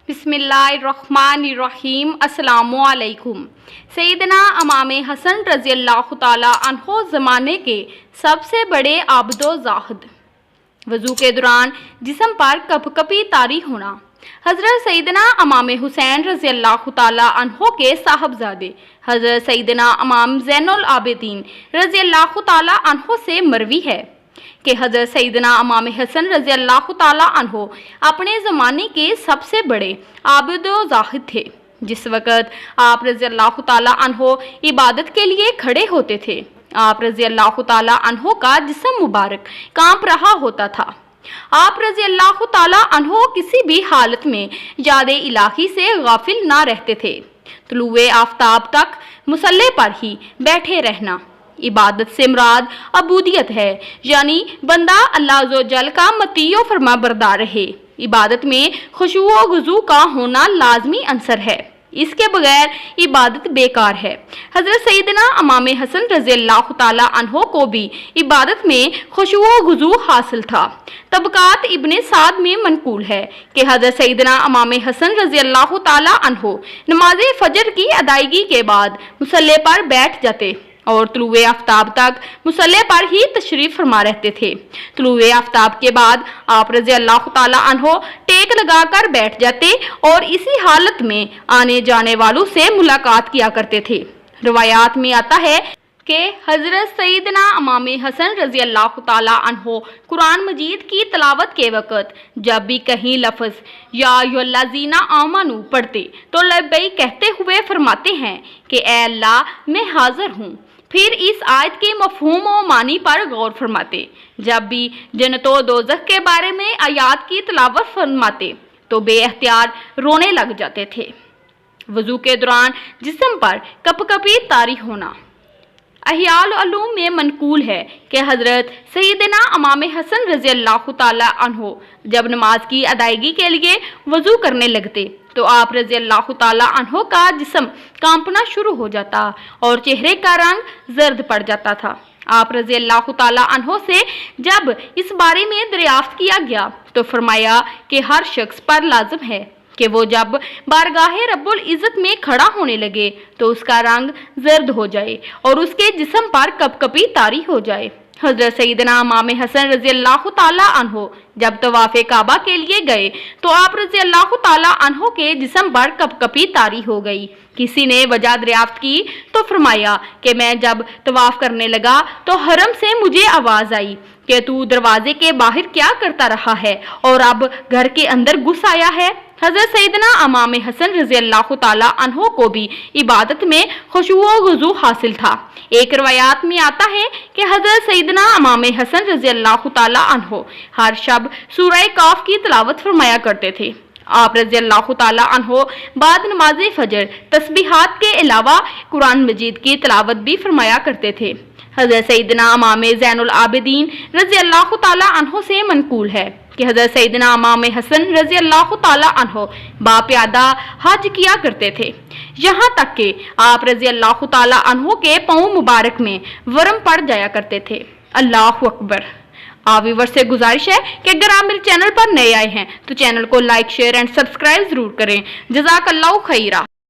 बिस्मिल्लाहिर्रहमानिर्रहीम। अस्सलामुअलैकुम। सैयदना इमाम हसन रज़ी अल्लाह ताला अन्हो ज़माने के सबसे बड़े आबिदो ज़ाहिद। वज़ू के दौरान जिस्म पर कपकपी तारी होना। हज़रत सैयदना इमाम हुसैन रज़ी अल्लाह ताला अन्हो के साहबजादे हज़रत सैयदना इमाम ज़ैनुल आबिदीन रज़ी अल्लाह ताला अन्हो से मरवी है कि हज़रत सैयदना इमाम हसन रज़ी अल्लाह ताला अन्हो अपने ज़माने के सबसे बड़े आबिद व ज़ाहिद थे। जिस वक़्त आप रज़ी अल्लाह ताला अन्हो इबादत के लिए खड़े होते थे, आप रज़ी अल्लाह ताला अन्हो का जिस्म मुबारक कांप रहा होता था। आप रज़ी अल्लाह ताला अन्हो किसी भी हालत में याद इलाही से गाफिल ना रहते थे। तुलुए आफ्ताब तक मुसल्ले पर ही बैठे रहना। इबादत से मुराद अबूदियत है, यानी बंदा अल्लाह अज़्ज़ व जल का मतीयो फरमा बरदार रहे। इबादत में खुशू व गुज़ू का होना लाजमी अंसर है, इसके बगैर इबादत बेकार है। हज़रत सैयदना इमाम हसन रज़ी अल्लाह ताला अन्हो को भी इबादत में खुशू व गुज़ू हासिल था। तबकात इब्ने साद में मनकूल है कि हज़रत सैयदना इमाम हसन रज़ी अल्लाह ताला अन्हो नमाज फजर की अदायगी के बाद मुसल्ले पर बैठ जाते और तुलुए आफ्ताब तक मुसल्ले पर ही तशरीफ़ फरमा रहते थे। तुलुए आफ्ताब के बाद आप रज़ी अल्लाह ताला अन्हो टेक लगाकर बैठ जाते और इसी हालत में आने जाने वालों से मुलाकात किया करते थे। रिवायात में आता है कि हज़रत सैयदना इमाम हसन रज़ी अल्लाह ताला अन्हो कुरान मजीद की तलावत के वक़्त जब भी कहीं लफ्ज़ या अय्युहल्लज़ीना आमनू पढ़ते तो लब्बैक कहते हुए फरमाते हैं कि ए अल्लाह मैं हाज़िर हूँ। फिर इस आयत के मफ़हूम व मानी पर गौर फरमाते। जब भी जन्नत व दोज़ख के बारे में आयात की तलावत फरमाते तो बेअख्तियार रोने लग जाते थे। वज़ू के दौरान जिस्म पर कपकपी तारी होना। अहियाल उलूम में मनकूल है कि हज़रत सैयदना इमाम हसन रज़ी अल्लाह ताला अन्हो जब नमाज की अदायगी के लिए वज़ू करने लगते तो आप रज़ी अल्लाह ताला अन्हो का जिस्म कांपना शुरू हो जाता और चेहरे का रंग जर्द पड़ जाता था। आप रज़ी अल्लाह ताला अन्हो से जब इस बारे में दरियाफ्त किया गया तो फरमाया कि हर शख्स पर लाजिम है कि वो जब बारगाहे रब्बुल इज़्ज़त में खड़ा होने लगे तो उसका रंग जर्द हो जाए और उसके जिस्म पर कपकपी तारी हो जाए। हज़रत सैयदना इमाम हसन रज़ी अल्लाह ताला अन्हो जब तवाफ़े काबा के लिए गए तो आप रज़ी अल्लाह ताला अन्हो के जिस्म पर कपकपी तारी हो गई। किसी ने वजह दरियाफ्त की तो फरमाया कि मैं जब तवाफ़ करने लगा तो हरम से मुझे आवाज़ आई कि तू दरवाजे के बाहर क्या करता रहा है और अब घर के अंदर घुस आया है। हज़रत सैयदना इमाम हसन रज़ी अल्लाह ताला अन्हो को भी इबादत में खुशू व गुज़ू हासिल था। एक रवायात में आता है कि हज़रत सैयदना इमाम हसन रज़ी अल्लाह ताला अन्हो हर शब सूरह काफ की तिलावत फरमाया करते थे। आप रज़ी अल्लाह ताला अन्हो बाद नमाज फजर तस्बीहात के अलावा कुरान मजीद की तिलावत भी फरमाया करते थे। हज़रत सैयदना इमाम ज़ैनुल आबिदीन रज़ी अल्लाह ताला अन्हो से मनकूल है कि हज़रत सैयदना इमाम हसन रज़ी अल्लाह ताला अन्हो बाप्यादा हज किया करते थे, यहाँ तक कि आप रज़ी अल्लाह ताला अन्हो के पाँव मुबारक में वरम पड़ जाया करते थे। अल्लाहु अकबर। आप व्यूअर से गुजारिश है कि अगर आप मेरे चैनल पर नए आए हैं तो चैनल को लाइक शेयर एंड सब्सक्राइब ज़रूर करें। जज़ाकल्लाहु खैरा।